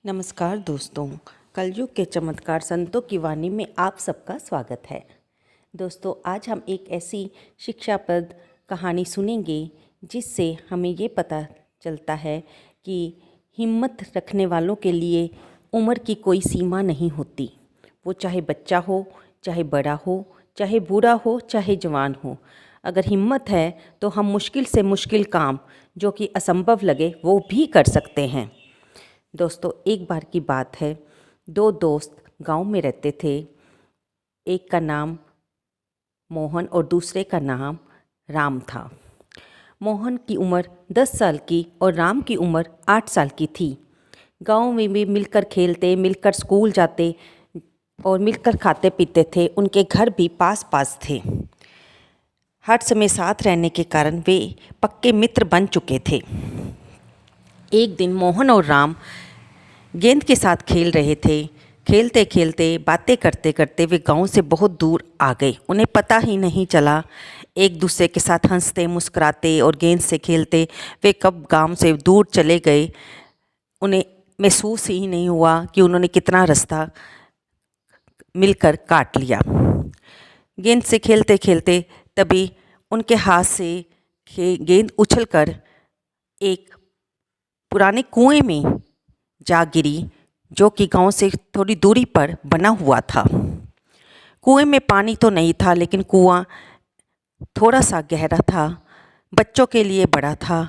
नमस्कार दोस्तों, कलयुग के चमत्कार संतों की वाणी में आप सबका स्वागत है। दोस्तों, आज हम एक ऐसी शिक्षाप्रद कहानी सुनेंगे जिससे हमें ये पता चलता है कि हिम्मत रखने वालों के लिए उम्र की कोई सीमा नहीं होती। वो चाहे बच्चा हो, चाहे बड़ा हो, चाहे बूढ़ा हो, चाहे जवान हो। अगर हिम्मत है तो हम मुश्किल से मुश्किल काम जो कि असंभव लगे वो भी कर सकते हैं। दोस्तों, एक बार की बात है, दो दोस्त गांव में रहते थे। एक का नाम मोहन और दूसरे का नाम राम था। मोहन की उम्र 10 साल की और राम की उम्र 8 साल की थी। गांव में भी मिलकर खेलते, मिलकर स्कूल जाते और मिलकर खाते पीते थे। उनके घर भी पास पास थे। हर समय साथ रहने के कारण वे पक्के मित्र बन चुके थे। एक दिन मोहन और राम गेंद के साथ खेल रहे थे। खेलते खेलते, बातें करते करते वे गांव से बहुत दूर आ गए। उन्हें पता ही नहीं चला, एक दूसरे के साथ हंसते मुस्कुराते और गेंद से खेलते वे कब गांव से दूर चले गए। उन्हें महसूस ही नहीं हुआ कि उन्होंने कितना रास्ता मिलकर काट लिया। गेंद से खेलते खेलते तभी उनके हाथ से गेंद उछलकर एक पुराने कुएं में जा गिरी, जो कि गांव से थोड़ी दूरी पर बना हुआ था। कुएं में पानी तो नहीं था, लेकिन कुआं थोड़ा सा गहरा था, बच्चों के लिए बड़ा था।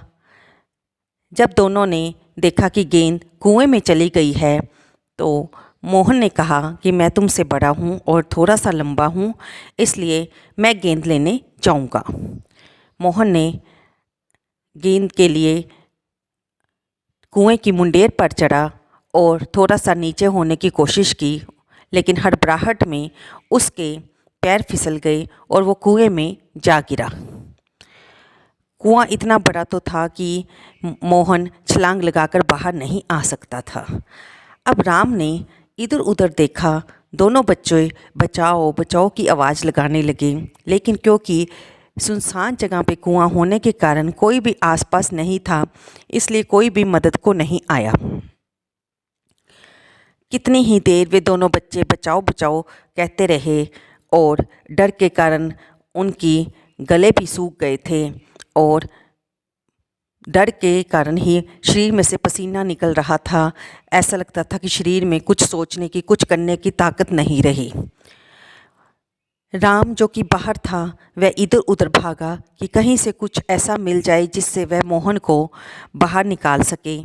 जब दोनों ने देखा कि गेंद कुएं में चली गई है, तो मोहन ने कहा कि मैं तुमसे बड़ा हूँ और थोड़ा सा लंबा हूँ, इसलिए मैं गेंद लेने जाऊँगा। मोहन ने गेंद के लिए कुएं की मुंडेर पर चढ़ा और थोड़ा सा नीचे होने की कोशिश की, लेकिन हड़बड़ाहट में उसके पैर फिसल गए और वो कुएं में जा गिरा। कुआं इतना बड़ा तो था कि मोहन छलांग लगाकर बाहर नहीं आ सकता था। अब राम ने इधर उधर देखा। दोनों बच्चे बचाओ बचाओ की आवाज़ लगाने लगे, लेकिन क्योंकि सुनसान जगह पे कुआं होने के कारण कोई भी आसपास नहीं था, इसलिए कोई भी मदद को नहीं आया। कितनी ही देर वे दोनों बच्चे बचाओ बचाओ कहते रहे और डर के कारण उनकी गले भी सूख गए थे और डर के कारण ही शरीर में से पसीना निकल रहा था। ऐसा लगता था कि शरीर में कुछ सोचने की, कुछ करने की ताकत नहीं रही। राम, जो कि बाहर था, वह इधर उधर भागा कि कहीं से कुछ ऐसा मिल जाए जिससे वह मोहन को बाहर निकाल सके।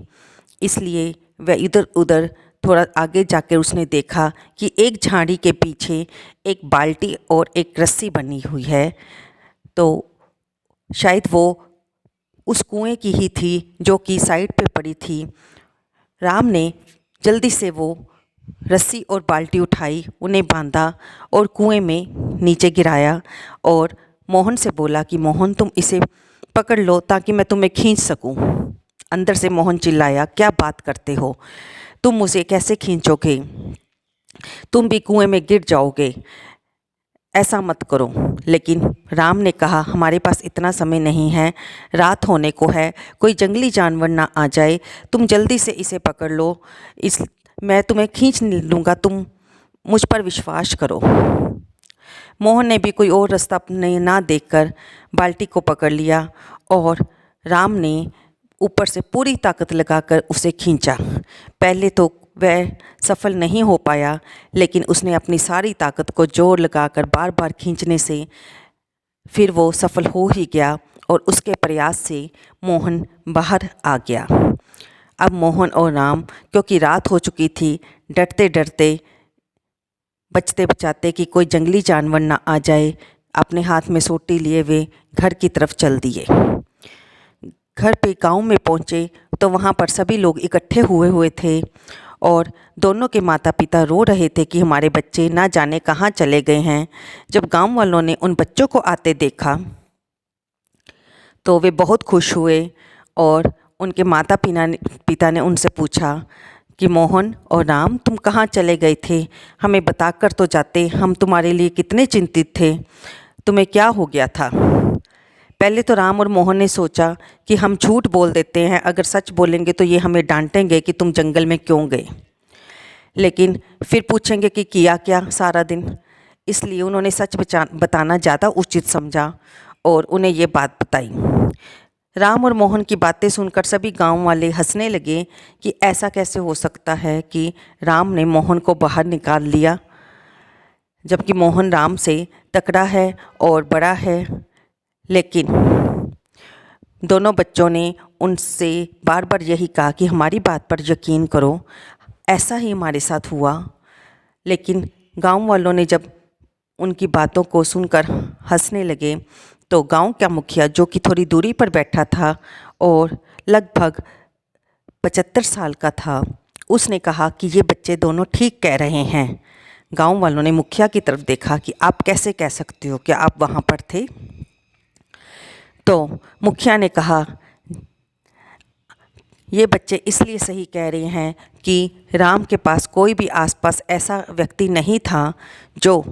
इसलिए वह इधर उधर थोड़ा आगे जाकर उसने देखा कि एक झाड़ी के पीछे एक बाल्टी और एक रस्सी बनी हुई है, तो शायद वो उस कुएं की ही थी जो कि साइड पे पड़ी थी। राम ने जल्दी से वो रस्सी और बाल्टी उठाई, उन्हें बांधा और कुएं में नीचे गिराया और मोहन से बोला कि मोहन, तुम इसे पकड़ लो ताकि मैं तुम्हें खींच सकूं। अंदर से मोहन चिल्लाया, क्या बात करते हो, तुम मुझे कैसे खींचोगे? तुम भी कुएं में गिर जाओगे, ऐसा मत करो। लेकिन राम ने कहा, हमारे पास इतना समय नहीं है, रात होने को है, कोई जंगली जानवर ना आ जाए, तुम जल्दी से इसे पकड़ लो, मैं तुम्हें खींच लूँगा, तुम मुझ पर विश्वास करो। मोहन ने भी कोई और रास्ता ना देखकर बाल्टी को पकड़ लिया और राम ने ऊपर से पूरी ताकत लगाकर उसे खींचा। पहले तो वह सफल नहीं हो पाया, लेकिन उसने अपनी सारी ताकत को जोर लगाकर बार बार खींचने से फिर वो सफल हो ही गया और उसके प्रयास से मोहन बाहर आ गया। अब मोहन और राम, क्योंकि रात हो चुकी थी, डरते डरते, बचते बचाते कि कोई जंगली जानवर ना आ जाए, अपने हाथ में सोटी लिए वे घर की तरफ चल दिए। घर पे गांव में पहुँचे तो वहाँ पर सभी लोग इकट्ठे हुए थे और दोनों के माता पिता रो रहे थे कि हमारे बच्चे ना जाने कहाँ चले गए हैं। जब गांव वालों ने उन बच्चों को आते देखा तो वे बहुत खुश हुए और उनके माता पिता ने उनसे पूछा कि मोहन और राम, तुम कहाँ चले गए थे? हमें बताकर तो जाते, हम तुम्हारे लिए कितने चिंतित थे, तुम्हें क्या हो गया था? पहले तो राम और मोहन ने सोचा कि हम झूठ बोल देते हैं, अगर सच बोलेंगे तो ये हमें डांटेंगे कि तुम जंगल में क्यों गए, लेकिन फिर पूछेंगे कि किया क्या सारा दिन। इसलिए उन्होंने सच बताना ज़्यादा उचित समझा और उन्हें ये बात बताई। राम और मोहन की बातें सुनकर सभी गांव वाले हंसने लगे कि ऐसा कैसे हो सकता है कि राम ने मोहन को बाहर निकाल लिया, जबकि मोहन राम से तकड़ा है और बड़ा है। लेकिन दोनों बच्चों ने उनसे बार बार यही कहा कि हमारी बात पर यकीन करो, ऐसा ही हमारे साथ हुआ। लेकिन गांव वालों ने जब उनकी बातों को सुनकर हंसने लगे तो गांव का मुखिया, जो कि थोड़ी दूरी पर बैठा था और लगभग 75 साल का था, उसने कहा कि ये बच्चे दोनों ठीक कह रहे हैं। गांव वालों ने मुखिया की तरफ देखा कि आप कैसे कह सकते हो, क्या आप वहाँ पर थे? तो मुखिया ने कहा ये बच्चे इसलिए सही कह रहे हैं कि राम के पास कोई भी आसपास ऐसा व्यक्ति नहीं था जो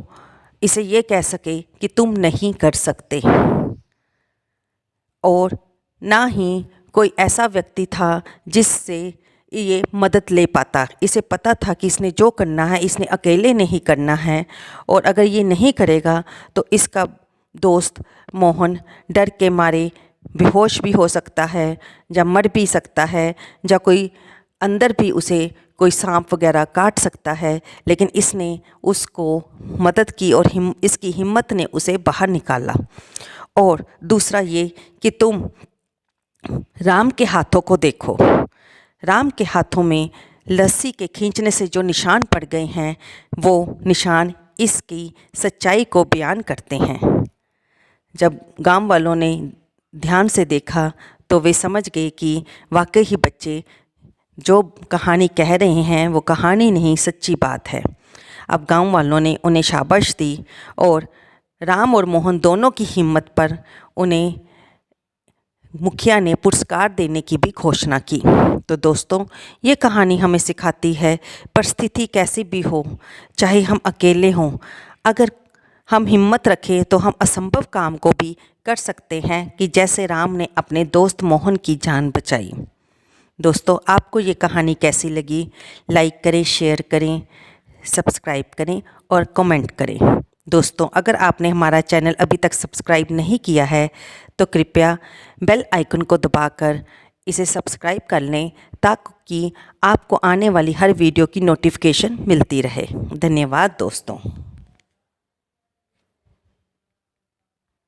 इसे ये कह सके कि तुम नहीं कर सकते, और ना ही कोई ऐसा व्यक्ति था जिससे ये मदद ले पाता। इसे पता था कि इसने जो करना है इसने अकेले नहीं करना है, और अगर ये नहीं करेगा तो इसका दोस्त मोहन डर के मारे बेहोश भी हो सकता है, या मर भी सकता है, या कोई अंदर भी उसे कोई सांप वगैरह काट सकता है। लेकिन इसने उसको मदद की और इसकी हिम्मत ने उसे बाहर निकाला। और दूसरा ये कि तुम राम के हाथों को देखो, राम के हाथों में लस्सी के खींचने से जो निशान पड़ गए हैं वो निशान इसकी सच्चाई को बयान करते हैं। जब गांव वालों ने ध्यान से देखा तो वे समझ गए कि वाकई ही बच्चे जो कहानी कह रहे हैं वो कहानी नहीं, सच्ची बात है। अब गांव वालों ने उन्हें शाबाश दी और राम और मोहन दोनों की हिम्मत पर उन्हें मुखिया ने पुरस्कार देने की भी घोषणा की। तो दोस्तों, ये कहानी हमें सिखाती है परिस्थिति कैसी भी हो, चाहे हम अकेले हों, अगर हम हिम्मत रखें तो हम असंभव काम को भी कर सकते हैं, कि जैसे राम ने अपने दोस्त मोहन की जान बचाई। दोस्तों, आपको ये कहानी कैसी लगी? लाइक करें, शेयर करें, सब्सक्राइब करें और कमेंट करें। दोस्तों, अगर आपने हमारा चैनल अभी तक सब्सक्राइब नहीं किया है तो कृपया बेल आइकन को दबाकर इसे सब्सक्राइब कर लें, ताकि आपको आने वाली हर वीडियो की नोटिफिकेशन मिलती रहे। धन्यवाद दोस्तों।